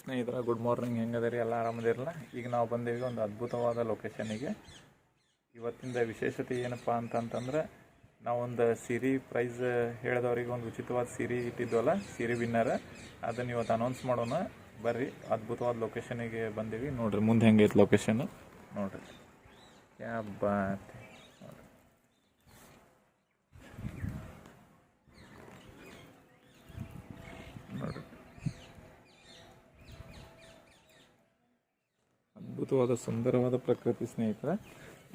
ಸ್ನೇಹಿತರ good morning, ಹೆಂಗದಿರಿ? ಎಲ್ಲ ಆರಾಮದಿರಲ್ಲ. ಈಗ ನಾವು ಬಂದೇವಿ ಒಂದು ಅದ್ಭುತವಾದ ಲೊಕೇಶನಿಗೆ. ಇವತ್ತಿಂದ ವಿಶೇಷತೆ ಏನಪ್ಪ ಅಂತಂತಂದ್ರೆ, ನಾವೊಂದು ಸೀರೆ ಪ್ರೈಸ್ ಹೇಳಿದವ್ರಿಗೆ ಒಂದು ಉಚಿತವಾದ ಸೀರೆ ಇಟ್ಟಿದ್ವಲ್ಲ, ಸೀರೆ ವಿನ್ನರ್, ಅದನ್ನು ಇವತ್ತು ಅನೌನ್ಸ್ ಮಾಡೋಣ. ಬರ್ರಿ, ಅದ್ಭುತವಾದ ಲೊಕೇಶನಿಗೆ ಬಂದೀವಿ. ನೋಡ್ರಿ ಮುಂದೆ ಹೆಂಗೈತೆ ಲೊಕೇಶನ್ ನೋಡ್ರಿ. ಕ್ಯಾ ಬಾತ್ ನೋಡ್ರಿ, ಅದ್ಭುತವಾದ ಸುಂದರವಾದ ಪ್ರಕೃತಿ ಸ್ನೇಹಿತರ.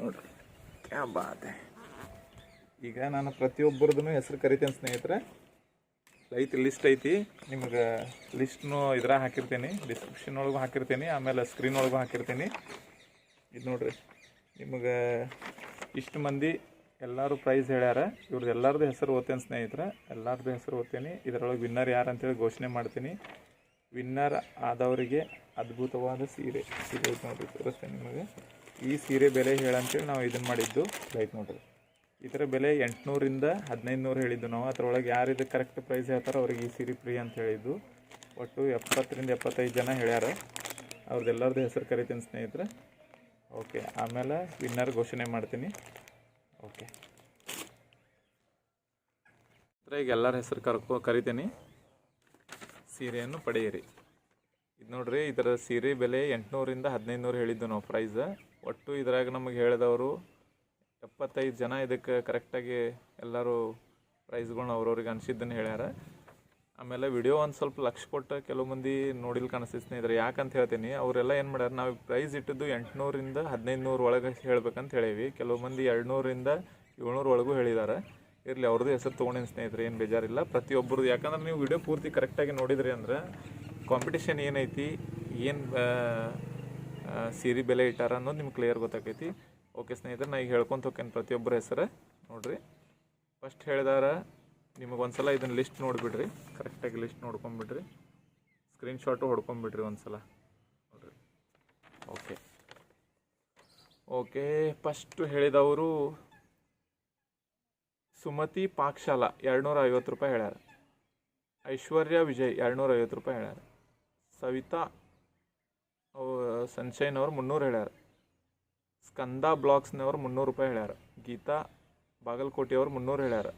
ನೋಡ್ರಿ, ಕ್ಯಾ ಬಾತ್. ಈಗ ನಾನು ಪ್ರತಿಯೊಬ್ಬರದೂ ಹೆಸರು ಕರಿತೇನೆ ಸ್ನೇಹಿತರೆ. ಲಿಸ್ಟ್ ಐತಿ, ನಿಮಗೆ ಲಿಸ್ಟ್ನು ಇದ್ರಾಗ ಹಾಕಿರ್ತೀನಿ, ಡಿಸ್ಕ್ರಿಪ್ಷನ್ ಒಳಗೂ ಹಾಕಿರ್ತೀನಿ, ಆಮೇಲೆ ಸ್ಕ್ರೀನ್ ಒಳಗೂ ಹಾಕಿರ್ತೀನಿ. ಇದು ನೋಡ್ರಿ, ನಿಮಗೆ ಇಷ್ಟು ಮಂದಿ ಎಲ್ಲರೂ ಪ್ರೈಸ್ ಹೇಳ್ಯಾರ. ಇವ್ರದ್ದು ಎಲ್ಲರದ್ದು ಹೆಸರು ಓದ್ತೇನೆ ಸ್ನೇಹಿತರೆ, ಎಲ್ಲರದ್ದು ಹೆಸರು ಓದ್ತೀನಿ. ಇದರೊಳಗೆ ವಿನ್ನರ್ ಯಾರು ಅಂತೇಳಿ ಘೋಷಣೆ ಮಾಡ್ತೀನಿ. ವಿನ್ನರ್ ಆದವರಿಗೆ ಅದ್ಭುತವಾದ ಸೀರೆ ನೋಡ್ರಿ, ತೋರಿಸ್ತೇನೆ ನಿಮಗೆ. ಈ ಸೀರೆ ಬೆಲೆ ಹೇಳಂತೇಳಿ ನಾವು ಇದನ್ನು ಮಾಡಿದ್ದು. ಲೈಟ್ ನೋಡ್ರಿ, ಇದರ ಬೆಲೆ 800ರಿಂದ 1500 ಹೇಳಿದ್ದು ನಾವು. ಅದರೊಳಗೆ ಯಾರು ಇದಕ್ಕೆ ಕರೆಕ್ಟ್ ಪ್ರೈಸ್ ಹೇಳ್ತಾರೋ ಅವ್ರಿಗೆ ಈ ಸೀರೆ ಫ್ರೀ ಅಂತ ಹೇಳಿದ್ದು. ಒಟ್ಟು 70ರಿಂದ 75 ಜನ ಹೇಳ್ಯಾರ. ಅವ್ರದ್ದೆಲ್ಲರದ್ದು ಹೆಸರು ಕರಿತೀನಿ ಸ್ನೇಹಿತರೆ. ಓಕೆ, ಆಮೇಲೆ ವಿನ್ನರ್ ಘೋಷಣೆ ಮಾಡ್ತೀನಿ. ಓಕೆ, ಈಗ ಎಲ್ಲರ ಹೆಸರು ಕರಿತೀನಿ. ಸೀರೆಯನ್ನು ಪಡೆಯಿರಿ. ಇದು ನೋಡ್ರಿ, ಇದರ ಸೀರೆ ಬೆಲೆ 800ರಿಂದ 1500 ಹೇಳಿದ್ದು ನಾವು ಪ್ರೈಸ್. ಒಟ್ಟು ಇದ್ರಾಗ ನಮಗೆ ಹೇಳಿದವರು 75 ಜನ ಇದಕ್ಕೆ ಕರೆಕ್ಟಾಗಿ ಎಲ್ಲರೂ ಪ್ರೈಸ್ಗಳನ್ನ ಅವ್ರವ್ರಿಗೆ ಅನಿಸಿದ್ದನ್ನು ಹೇಳ್ಯಾರ. ಆಮೇಲೆ ವಿಡಿಯೋ ಒಂದು ಸ್ವಲ್ಪ ಲಕ್ಷ ಕೊಟ್ಟು ಕೆಲವು ಮಂದಿ ನೋಡಿಲ್ ಕಾಣಿಸ್ತಿ ಸ್ನೇಹಿತರೆ. ಯಾಕಂತ ಹೇಳ್ತೀನಿ, ಅವರೆಲ್ಲ ಏನು ಮಾಡ್ಯಾರ, ನಾವು ಪ್ರೈಸ್ ಇಟ್ಟಿದ್ದು 800ರಿಂದ 1500 ಒಳಗೆ ಹೇಳ್ಬೇಕಂತ ಹೇಳೀವಿ. ಕೆಲವು ಮಂದಿ 200ರಿಂದ 700 ಒಳಗೂ ಹೇಳಿದ್ದಾರೆ. ಇರಲಿ, ಅವ್ರದ್ದು ಹೆಸರು ತೊಗೊಂಡಿನ ಸ್ನೇಹಿತರೆ, ಏನು ಬೇಜಾರಿಲ್ಲ. ಪ್ರತಿಯೊಬ್ಬರದ್ದು, ಯಾಕಂದ್ರೆ ನೀವು ವಿಡಿಯೋ ಪೂರ್ತಿ ಕರೆಕ್ಟಾಗಿ ನೋಡಿದ್ರಿ ಅಂದ್ರೆ ಕಾಂಪಿಟೇಷನ್ ಏನೈತಿ, ಏನು ಸೀರೆ ಬೆಲೆ ಇಟ್ಟಾರ ಅನ್ನೋದು ನಿಮ್ಗೆ ಕ್ಲಿಯರ್ ಗೊತ್ತಾಕೈತಿ. ಓಕೆ ಸ್ನೇಹಿತರೆ, ನಾ ಈಗ ಹೇಳ್ಕೊಂತ ಹೋಗ್ತೇನೆ ಪ್ರತಿಯೊಬ್ಬರ ಹೆಸರು. ನೋಡಿರಿ, ಫಸ್ಟ್ ಹೇಳಿದಾರ ನಿಮಗೆ ಒಂದು ಸಲ ಇದನ್ನು ಲಿಸ್ಟ್ ನೋಡಿಬಿಡ್ರಿ, ಕರೆಕ್ಟಾಗಿ ಲಿಸ್ಟ್ ನೋಡ್ಕೊಂಬಿಡ್ರಿ, ಸ್ಕ್ರೀನ್ಶಾಟು ಹೊಡ್ಕೊಂಬಿಡ್ರಿ ಒಂದು ಸಲ ನೋಡಿರಿ. ಓಕೆ, ಫಸ್ಟು ಹೇಳಿದವರು ಸುಮತಿ ಪಾಕ್ಶಾಲ 250 ರೂಪಾಯಿ ಹೇಳ್ಯಾರ. ಐಶ್ವರ್ಯ ವಿಜಯ್ 250 ರೂಪಾಯಿ ಹೇಳ್ಯಾರ. ಸವಿತಾ ಸನ್ಶೈನ್ ಅವರು 300 ಹೇಳ್ಯಾರ. ಸ್ಕಂದ ಬ್ಲಾಗ್ಸ್ನವರು 300 ರೂಪಾಯಿ ಹೇಳ್ಯಾರ. ಗೀತಾ ಬಾಗಲಕೋಟೆಯವರು 300 ಹೇಳ್ಯಾರ.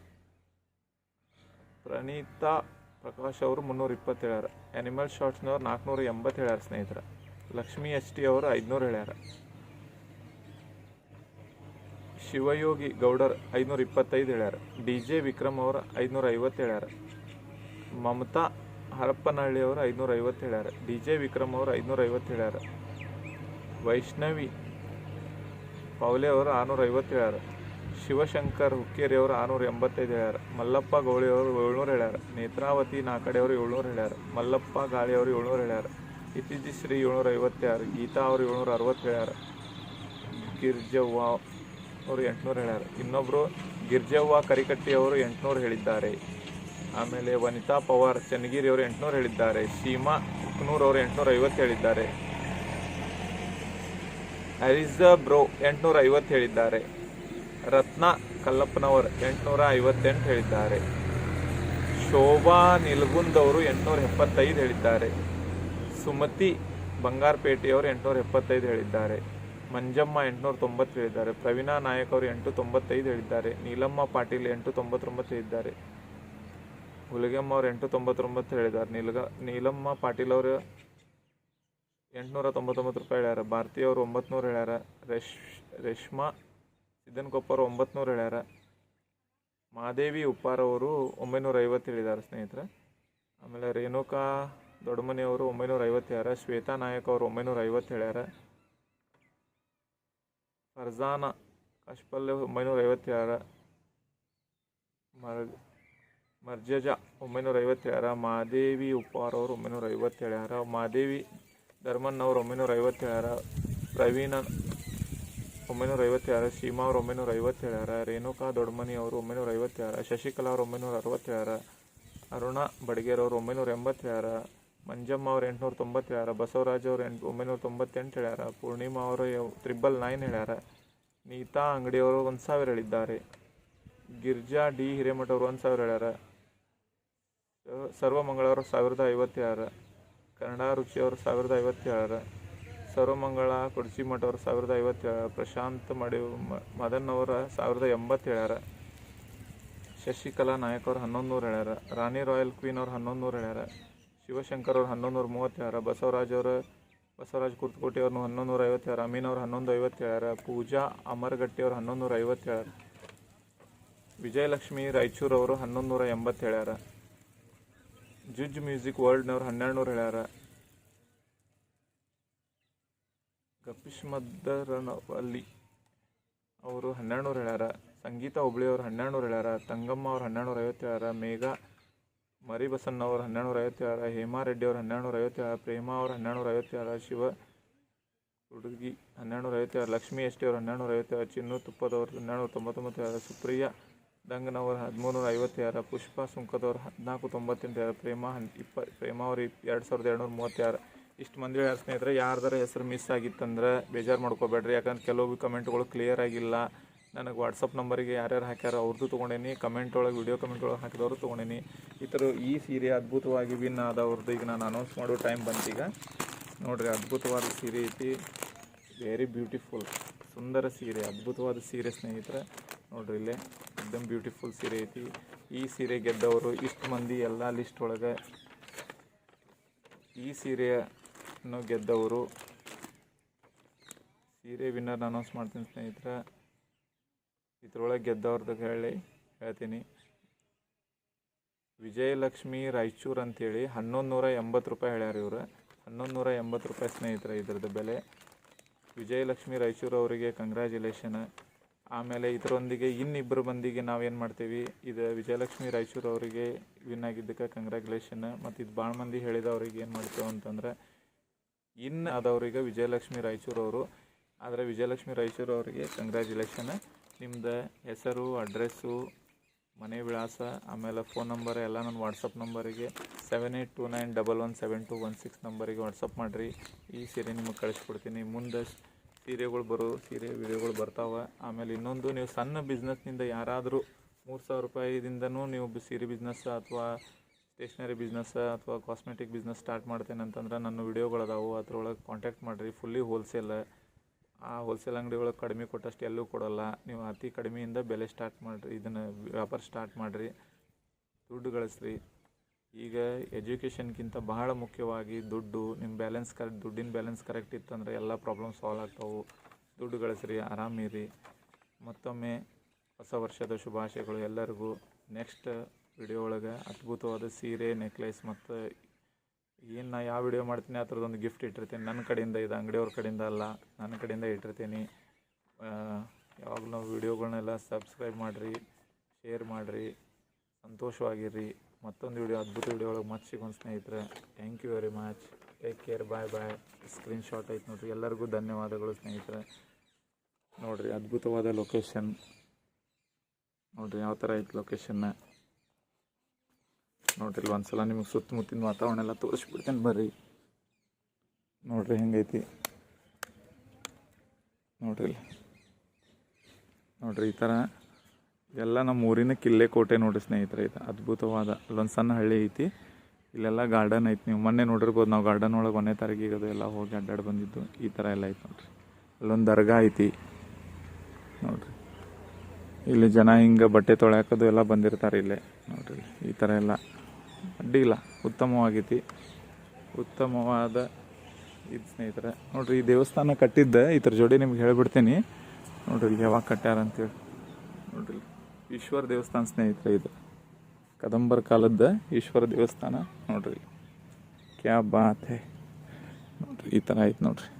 ಪ್ರಣೀತಾ ಪ್ರಕಾಶ್ ಅವರು 320 ಹೇಳ್ಯಾರ. ಆ್ಯನಿಮಲ್ ಶಾರ್ಟ್ಸ್ನವ್ರು 480 ಹೇಳ್ಯಾರ ಸ್ನೇಹಿತರೆ. ಲಕ್ಷ್ಮಿ HT ಅವರು 500 ಹೇಳ್ಯಾರ. ಶಿವಯೋಗಿ ಗೌಡರ್ 525 ಹೇಳ್ಯಾರ. DJ ವಿಕ್ರಮ್ ಅವರು 550 ಹೇಳ್ಯಾರ. ಮಮತಾ ಹರಪ್ಪನಹಳ್ಳಿ ಅವರು 550 ಹೇಳ್ಯಾರ. DJ ವಿಕ್ರಮ್ ಅವರು 550 ಹೇಳ್ಯಾರ. ವೈಷ್ಣವಿ ಪೌಲೆ ಅವರು 650 ಹೇಳ್ಯಾರ. ಶಿವಶಂಕರ್ ಹುಕ್ಕೇರಿ ಅವರು 685 ಹೇಳ್ಯಾರ. ಮಲ್ಲಪ್ಪ ಗೌಳಿ ಅವರು 700 ಹೇಳ್ಯಾರ. ನೇತ್ರಾವತಿ ನಾಕಡೆ ಅವರು 700 ಹೇಳ್ಯಾರ. ಮಲ್ಲಪ್ಪ ಗಾಳಿ ಅವರು 700 ಹೇಳ್ಯಾರ. ಇತಿಜಿಶ್ರೀ 750 ಹೇಳ್ಯಾರ. ಗೀತಾ ಅವರು 760 ಹೇಳ್ಯಾರ. ಗಿರ್ಜವ್ವ ಅವರು 800 ಹೇಳ್ಯಾರ. ಇನ್ನೊಬ್ಬರು ಗಿರ್ಜವ್ವ ಕರಿಕಟ್ಟಿ ಅವರು 800 ಹೇಳಿದ್ದಾರೆ. ಆಮೇಲೆ ವನಿತಾ ಪವಾರ್ ಚನ್ನಗಿರಿ ಅವರು 800 ಹೇಳಿದ್ದಾರೆ. ಸೀಮಾ ಕುಕ್ನೂರ್ ಅವರು 850 ಹೇಳಿದ್ದಾರೆ. ಹರಿಜಾ ಬ್ರೋ 850 ಹೇಳಿದ್ದಾರೆ. ರತ್ನ ಕಲ್ಲಪ್ಪನವರು 858 ಹೇಳಿದ್ದಾರೆ. ಶೋಭಾ ನಿಲ್ಗುಂದ್ ಅವರು 875 ಹೇಳಿದ್ದಾರೆ. ಸುಮತಿ ಬಂಗಾರಪೇಟೆಯವರು 875 ಹೇಳಿದ್ದಾರೆ. ಮಂಜಮ್ಮ 890 ಹೇಳಿದ್ದಾರೆ. ಪ್ರವೀಣಾ ನಾಯಕ್ ಅವರು 895 ಹೇಳಿದ್ದಾರೆ. ನೀಲಮ್ಮ ಪಾಟೀಲ್ 899 ಹೇಳಿದ್ದಾರೆ. ಹುಲಿಗೆಮ್ಮ ಅವರು 899 ಹೇಳಿದ್ದಾರೆ. ನೀಲಮ್ಮ ಪಾಟೀಲ್ ಅವರು 899 ರೂಪಾಯಿ ಹೇಳ್ಯಾರ. ಭಾರತಿ ಅವರು 900 ಹೇಳ್ಯಾರ. ರೇಷ್ಮಾ ಸಿದ್ದನಕೊಪ್ಪ ಅವರು 900 ಹೇಳ್ಯಾರ. ಮಾದೇವಿ ಉಪ್ಪಾರ ಅವರು 950 ಹೇಳಿದ್ದಾರೆ ಸ್ನೇಹಿತರೆ. ಆಮೇಲೆ ರೇಣುಕಾ ದೊಡ್ಡಮನಿ ಅವರು 950 ಹೇಳ್ಯಾರ. ಶ್ವೇತಾ ನಾಯಕ್ ಅವರು 950 ಹೇಳ್ಯಾರ. ಫರ್ಜಾನ ಕಶ್ಪಲ್ಲೆ 950 ಹೇಳ್ಯಾರ. ಮರ್ಜಜಾ 950 ಹೇಳ್ಯಾರ. ಮಾದೇವಿ ಉಪ್ಪಾರ ಅವರು 950 ಹೇಳ್ಯಾರ. ಮಾದೇವಿ ಧರ್ಮನ್ ಅವರು 950 ಹೇಳ್ಯಾರ. ಪ್ರವೀಣ 950 ಹೇಳ್ಯಾರ. ಸೀಮಾ ಅವರು 950 ಹೇಳ್ಯಾರ. ರೇಣುಕಾ ದೊಡ್ಡಮನಿ ಅವರು 950 ಹೇಳ್ಯಾರ. ಶಶಿಕಲಾ ಅವರು 960 ಹೇಳ್ಯಾರ. ಅರುಣಾ ಬಡಗೇರ್ ಅವರು 980 ಹೇಳ್ಯಾರ. ಮಂಜಮ್ಮ ಅವರು 890 ಹೇಳ್ಯಾರ. ಬಸವರಾಜ್ ಅವರು 998 ಹೇಳ್ಯಾರ. ಪೂರ್ಣಿಮಾ ಅವರು 999 ಹೇಳ್ಯಾರ. ನೀತಾ ಅಂಗಡಿಯವರು 1000 ಹೇಳಿದ್ದಾರೆ. ಗಿರ್ಜಾ ಡಿ ಹಿರೇಮಠ ಅವರು 1000 ಹೇಳ್ಯಾರ. ಸರ್ವಮಂಗಳವರು 1050 ಹೇಳ್ಯಾರ. ಕನ್ನಡ ರುಚಿಯವರು 1057, ಸರ್ವಮಂಗಳ ಕುಡ್ಚಿಮಠ ಅವರು 1057, ಪ್ರಶಾಂತ್ ಮದನ್ ಅವರ 1087, ಶಶಿಕಲಾ ನಾಯಕ್ ಅವ್ರು 1100 ಹೇಳ್ಯಾರ, ರಾಣಿ ರಾಯಲ್ ಕ್ವೀನ್ ಅವ್ರು 1100 ಹೇಳ್ಯಾರ, ಶಿವಶಂಕರ್ ಅವ್ರು 1130, ಬಸವರಾಜ್ ಕುರ್ತಕೋಟಿ ಅವ್ರನ್ನು 1150, ಅಮೀನ್ ಅವ್ರು 1150, ಪೂಜಾ ಅಮರ್ಗಟ್ಟಿ ಅವ್ರು 1150, ವಿಜಯಲಕ್ಷ್ಮಿ ರಾಯಚೂರು ಅವರು 1180, ಜುಜ್ ಮ್ಯೂಸಿಕ್ ವರ್ಲ್ಡ್ನವ್ರು 1200 ಹೇಳ್ಯಾರ, ಗಪಿಶ್ ಮದ್ದರನವಲ್ಲಿ ಅವರು 1200 ಹೇಳ್ಯಾರ, ಸಂಗೀತ ಹುಬ್ಳಿ ಅವ್ರು 1200 ಹೇಳ್ಯಾರ, ತಂಗಮ್ಮ ಅವ್ರು 1250, ಮೇಘಾ ಮರಿಬಸಣ್ಣ ಅವ್ರು 1250, ಹೇಮಾ ರೆಡ್ಡಿ ಅವ್ರು 1250, ಪ್ರೇಮಾ ಅವ್ರು 1250, ಶಿವ ಹುಡುಗಿ 1250, ಲಕ್ಷ್ಮೀ ಎಸ್ ಟಿ ಅವ್ರು 1250, ಚಿನ್ನು ತುಪ್ಪದವ್ರು 1299, ಸುಪ್ರಿಯಾ ದಂಗನವ್ರು 1350, ಪುಷ್ಪಾ ಸುಂಕದವ್ರು 1498, ಪ್ರೇಮಾ ಅವ್ರು 2236. ಇಷ್ಟು ಮಂದಿ ಹೇಳ್ಯಾರ ಸ್ನೇಹಿತರೆ. ಯಾರ್ದಾರ ಹೆಸರು ಮಿಸ್ ಆಗಿತ್ತಂದ್ರೆ ಬೇಜಾರು ಮಾಡ್ಕೋಬೇಡ್ರಿ, ಯಾಕಂದ್ರೆ ಕೆಲವು ಕಮೆಂಟ್ಗಳು ಕ್ಲಿಯರ್ ಆಗಿಲ್ಲ. ನನಗೆ ವಾಟ್ಸಪ್ ನಂಬರಿಗೆ ಯಾರ್ಯಾರು ಹಾಕ್ಯಾರ ಅವ್ರದ್ದು ತೊಗೊಂಡೇನಿ, ಕಮೆಂಟ್ ಒಳಗೆ ವಿಡಿಯೋ ಕಮೆಂಟ್ ಒಳಗೆ ಹಾಕಿದವರು ತೊಗೊಂಡೇನಿ. ಈ ಸೀರೆ ಅದ್ಭುತವಾಗಿ ವಿನ್ ಆದವ್ರದ್ದು ಈಗ ನಾನು ಅನೌನ್ಸ್ ಮಾಡೋ ಟೈಮ್ ಬಂತೀಗ. ನೋಡಿರಿ, ಅದ್ಭುತವಾದ ಸೀರೆ ಐತಿ, ವೆರಿ ಬ್ಯೂಟಿಫುಲ್, ಸುಂದರ ಸೀರೆ, ಅದ್ಭುತವಾದ ಸೀರೆ ಸ್ನೇಹಿತರೆ. ನೋಡ್ರಿ ಇಲ್ಲೇ ಎಕ್ದಮ್ ಬ್ಯೂಟಿಫುಲ್ ಸೀರೆ ಐತಿ. ಈ ಸೀರೆ ಗೆದ್ದವರು ಇಷ್ಟು ಮಂದಿ ಎಲ್ಲ ಲಿಸ್ಟ್ ಒಳಗೆ ಈ ಸೀರೆಯನ್ನು ಗೆದ್ದವರು ಸೀರೆ ವಿನ್ನರ್ ಅನೌನ್ಸ್ ಮಾಡ್ತೀನಿ ಸ್ನೇಹಿತರೆ. ಇದ್ರೊಳಗೆ ಗೆದ್ದವ್ರದ್ದು ಹೇಳ್ತೀನಿ. ವಿಜಯಲಕ್ಷ್ಮಿ ರಾಯಚೂರು ಅಂತೇಳಿ 1180 ರೂಪಾಯಿ ಹೇಳ್ಯಾರ ಇವರು. 1180 ರೂಪಾಯಿ ಸ್ನೇಹಿತರೆ ಇದ್ರದ್ದು ಬೆಲೆ. ವಿಜಯಲಕ್ಷ್ಮಿ ರಾಯಚೂರು ಅವರಿಗೆ ಕಂಗ್ರ್ಯಾಚುಲೇಷನ್. ಆಮೇಲೆ ಇದರೊಂದಿಗೆ ಇನ್ನಿಬ್ಬರು ಮಂದಿಗೆ ನಾವೇನು ಮಾಡ್ತೀವಿ, ಇದು ವಿಜಯಲಕ್ಷ್ಮಿ ರಾಯಚೂರು ಅವರಿಗೆ ವಿನ್ ಆಗಿದ್ದಕ್ಕೆ ಕಂಗ್ರ್ಯಾಚುಲೇಷನ್. ಮತ್ತು ಇದು ಭಾಳ ಮಂದಿ ಹೇಳಿದವ್ರಿಗೆ ಏನು ಮಾಡ್ತೇವೆ ಅಂತಂದ್ರೆ, ಇನ್ನು ಆದವ್ರಿಗೆ ವಿಜಯಲಕ್ಷ್ಮಿ ರಾಯಚೂರು ಅವರು, ಆದರೆ ವಿಜಯಲಕ್ಷ್ಮಿ ರಾಯಚೂರು ಅವರಿಗೆ ಕಂಗ್ರ್ಯಾಚುಲೇಷನ್. ನಿಮ್ಮದು ಹೆಸರು, ಅಡ್ರೆಸ್ಸು, ಮನೆ ವಿಳಾಸ, ಆಮೇಲೆ ಫೋನ್ ನಂಬರ್ ಎಲ್ಲ ನನ್ನ ವಾಟ್ಸಪ್ ನಂಬರಿಗೆ 7829117216 ನಂಬರಿಗೆ ವಾಟ್ಸಪ್ ಮಾಡಿರಿ. ಈ ಸೀರೆ ನಿಮಗೆ ಕಳಿಸ್ಕೊಡ್ತೀನಿ. ಮುಂದೆ ಸೀರೆ ವಿಡಿಯೋಗಳು ಬರ್ತಾವೆ. ಆಮೇಲೆ ಇನ್ನೊಂದು, ನೀವು ಸಣ್ಣ ಬಿಸ್ನೆಸ್ನಿಂದ ಯಾರಾದರೂ 3000 ರೂಪಾಯಿದಿಂದನೂ ನೀವು ಸೀರೆ ಬಿಸ್ನೆಸ್ ಅಥವಾ ಸ್ಟೇಷ್ನರಿ ಬಿಸ್ನೆಸ್ ಅಥವಾ ಕಾಸ್ಮೆಟಿಕ್ ಬಿಸ್ನೆಸ್ ಸ್ಟಾರ್ಟ್ ಮಾಡ್ತೇನೆ ಅಂತಂದ್ರೆ ನನ್ನ ವಿಡಿಯೋಗಳದಾವು, ಅದ್ರೊಳಗೆ ಕಾಂಟ್ಯಾಕ್ಟ್ ಮಾಡಿರಿ. Fully wholesale. ಆ ಹೋಲ್ಸೇಲ್ ಅಂಗಡಿ ಒಳಗೆ ಕಡಿಮೆ ಕೊಟ್ಟಷ್ಟು ಎಲ್ಲೂ ಕೊಡೋಲ್ಲ. ನೀವು ಅತಿ ಕಡಿಮೆಯಿಂದ ಬೆಲೆ ಸ್ಟಾರ್ಟ್ ಮಾಡಿರಿ, ಇದನ್ನು ವ್ಯಾಪಾರ ಸ್ಟಾರ್ಟ್ ಮಾಡಿರಿ, ದುಡ್ಡು ಗಳಿಸ್ರಿ. ಈಗ ಎಜುಕೇಷನ್ಗಿಂತ ಬಹಳ ಮುಖ್ಯವಾಗಿ ದುಡ್ಡು. ನಿಮ್ಮ ದುಡ್ಡಿನ ಬ್ಯಾಲೆನ್ಸ್ ಕರೆಕ್ಟ್ ಇತ್ತಂದರೆ ಎಲ್ಲ ಪ್ರಾಬ್ಲಮ್ ಸಾಲ್ವ್ ಆಗ್ತಾವೆ. ದುಡ್ಡು ಗಳಿಸ್ರಿ, ಆರಾಮಿರಿ. ಮತ್ತೊಮ್ಮೆ ಹೊಸ ವರ್ಷದ ಶುಭಾಶಯಗಳು ಎಲ್ಲರಿಗೂ. ನೆಕ್ಸ್ಟ್ ವಿಡಿಯೋ ಒಳಗೆ ಅದ್ಭುತವಾದ ಸೀರೆ, ನೆಕ್ಲೆಸ್ ಮತ್ತು ಏನು ನಾ ಯಾವ ವಿಡಿಯೋ ಮಾಡ್ತೀನಿ ಆ ಥರದೊಂದು ಗಿಫ್ಟ್ ಇಟ್ಟಿರ್ತೀನಿ. ನನ್ನ ಕಡೆಯಿಂದ, ಇದು ಅಂಗಡಿಯವ್ರ ಕಡೆಯಿಂದ ಅಲ್ಲ, ನನ್ನ ಕಡೆಯಿಂದ ಇಟ್ಟಿರ್ತೀನಿ. ಯಾವಾಗಲೂ ನಾವು ವಿಡಿಯೋಗಳನ್ನೆಲ್ಲ ಸಬ್ಸ್ಕ್ರೈಬ್ ಮಾಡಿರಿ, ಶೇರ್ ಮಾಡಿರಿ, ಸಂತೋಷವಾಗಿರ್ರಿ. ಮತ್ತೊಂದು ಅದ್ಭುತ ವಿಡಿಯೋ ಒಳಗೆ ಮತ್ತೆ ಸಿಗೋಣ ಸ್ನೇಹಿತರೆ. Thank you very much. Take care. Bye. Screenshot ಐತೆ ನೋಡಿರಿ. ಎಲ್ಲರಿಗೂ ಧನ್ಯವಾದಗಳು ಸ್ನೇಹಿತರೆ. ನೋಡಿರಿ, ಅದ್ಭುತವಾದ ಲೊಕೇಶನ್ ನೋಡಿರಿ, ಯಾವ ಥರ ಐತೆ ಲೊಕೇಶನ್ನ ನೋಡ್ರಿ. ಇಲ್ಲಿ ಒಂದ್ಸಲ ನಿಮಗೆ ಸುತ್ತಮುತ್ತಿನ ವಾತಾವರಣ ಎಲ್ಲ ತೋರಿಸ್ಬಿಡ್ತೇನೆ ಬರ್ರಿ. ನೋಡ್ರಿ ಹೆಂಗೈತಿ ನೋಡ್ರಿ. ಈ ಥರ ಎಲ್ಲ ನಮ್ಮ ಊರಿನ ಕಿಲ್ಲೆ ಕೋಟೆ ನೋಡ್ರಿ ಸ್ನೇಹಿತರೆ. ಇದು ಅದ್ಭುತವಾದ, ಅಲ್ಲೊಂದು ಸಣ್ಣ ಹಳ್ಳಿ ಐತಿ, ಇಲ್ಲೆಲ್ಲ ಗಾರ್ಡನ್ ಐತಿ. ನೀವು ಮೊನ್ನೆ ನೋಡಿರ್ಬೋದು, ನಾವು ಗಾರ್ಡನ್ ಒಳಗೆ 1ನೇ ತಾರೀಕಿಗೆ ಅದು ಎಲ್ಲ ಹೋಗಿ ಅಡ್ಡಾಡಿ ಬಂದಿದ್ದು. ಈ ಥರ ಎಲ್ಲ ಐತಿ ನೋಡ್ರಿ. ಅಲ್ಲೊಂದು ದರ್ಗಾ ಐತಿ ನೋಡ್ರಿ. ಇಲ್ಲಿ ಜನ ಹಿಂಗೆ ಬಟ್ಟೆ ತೊಳ್ಯಾಕೋದು ಎಲ್ಲ ಬಂದಿರ್ತಾರೆ ಇಲ್ಲೇ ನೋಡ್ರಿ. ಈ ಥರ ಎಲ್ಲ ಅಡ್ಡಿಲ್ಲ, ಉತ್ತಮವಾಗೈತಿ, ಉತ್ತಮವಾದ ಇದು ಸ್ನೇಹಿತರೆ. ನೋಡ್ರಿ, ಈ ದೇವಸ್ಥಾನ ಕಟ್ಟಿದ್ದೆ ಇದ್ರ ಜೋಡಿ ನಿಮ್ಗೆ ಹೇಳ್ಬಿಡ್ತೀನಿ ನೋಡ್ರಿ. ಇಲ್ಲಿ ಯಾವಾಗ ಕಟ್ಟ್ಯಾರ ಅಂತೇಳಿ ನೋಡ್ರಿ. ಈಶ್ವರ ದೇವಸ್ಥಾನ ಸ್ನೇಹಿತರೆ, ಇದು ಕದಂಬರ ಕಾಲದ ಈಶ್ವರ ದೇವಸ್ಥಾನ ನೋಡ್ರಿ. ಕ್ಯಾ ಬಾತ್ ಹೇ ನೋಡ್ರಿ. ಈ ಥರ ಐತೆ ನೋಡ್ರಿ.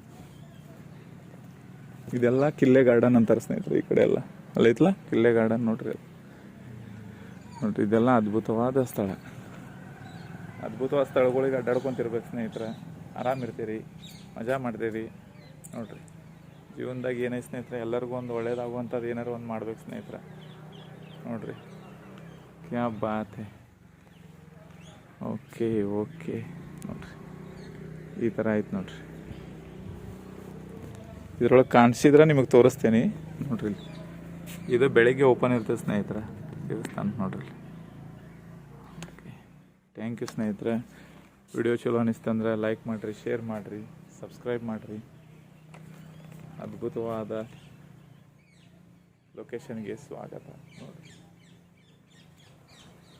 ಇದೆಲ್ಲ ಕಿಲ್ಲೆ ಗಾರ್ಡನ್ ಅಂತಾರೆ ಸ್ನೇಹಿತರೆ. ಈ ಕಡೆ ಎಲ್ಲ ಅಲ್ಲೈತಲ್ಲ ಕಿಲ್ಲೆ ಗಾರ್ಡನ್ ನೋಡ್ರಿ. ಇದೆಲ್ಲ ಅದ್ಭುತವಾದ ಸ್ಥಳ. ಅದ್ಭುತವಾದ ಸ್ಥಳಗಳಿಗೆ ಅಡ್ಡಾಡ್ಕೊಂತಿರ್ಬೇಕು ಸ್ನೇಹಿತರೆ. ಆರಾಮಿರ್ತೀರಿ, ಮಜಾ ಮಾಡ್ತೀರಿ ನೋಡ್ರಿ. ಜೀವನದಾಗ ಏನೈತೆ ಸ್ನೇಹಿತರೆ, ಎಲ್ಲರಿಗೂ ಒಂದು ಒಳ್ಳೇದಾಗುವಂಥದ್ದು ಏನಾರು ಒಂದು ಮಾಡ್ಬೇಕು ಸ್ನೇಹಿತರೆ ನೋಡ್ರಿ. ಕ್ಯಾ ಬಾತ್ ಹೇ. ಓಕೆ ನೋಡ್ರಿ. ಈ ಥರ ಆಯ್ತು ನೋಡ್ರಿ. ಇದ್ರೊಳಗೆ ಕಾಣಿಸಿದ್ರೆ ನಿಮಗೆ ತೋರಿಸ್ತೀನಿ ನೋಡ್ರಿ. ಇದು ಬೆಳಿಗ್ಗೆ ಓಪನ್ ಇರ್ತದೆ ಸ್ನೇಹಿತರೆ, ದೇವಸ್ಥಾನ ನೋಡ್ರಿ. ಓಕೆ, ಥ್ಯಾಂಕ್ ಯು ಸ್ನೇಹಿತರೆ. ವಿಡಿಯೋ ಚಲೋ ಅನಿಸ್ತಂದ್ರೆ ಲೈಕ್ ಮಾಡಿರಿ, ಶೇರ್ ಮಾಡಿರಿ, ಸಬ್ಸ್ಕ್ರೈಬ್ ಮಾಡಿರಿ. ಅದ್ಭುತವಾದ ಲೊಕೇಶನ್ಗೆ ಸ್ವಾಗತ ನೋಡಿ.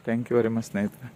ಥ್ಯಾಂಕ್ ಯು ವೆರಿ ಮಚ್ ಸ್ನೇಹಿತರೆ.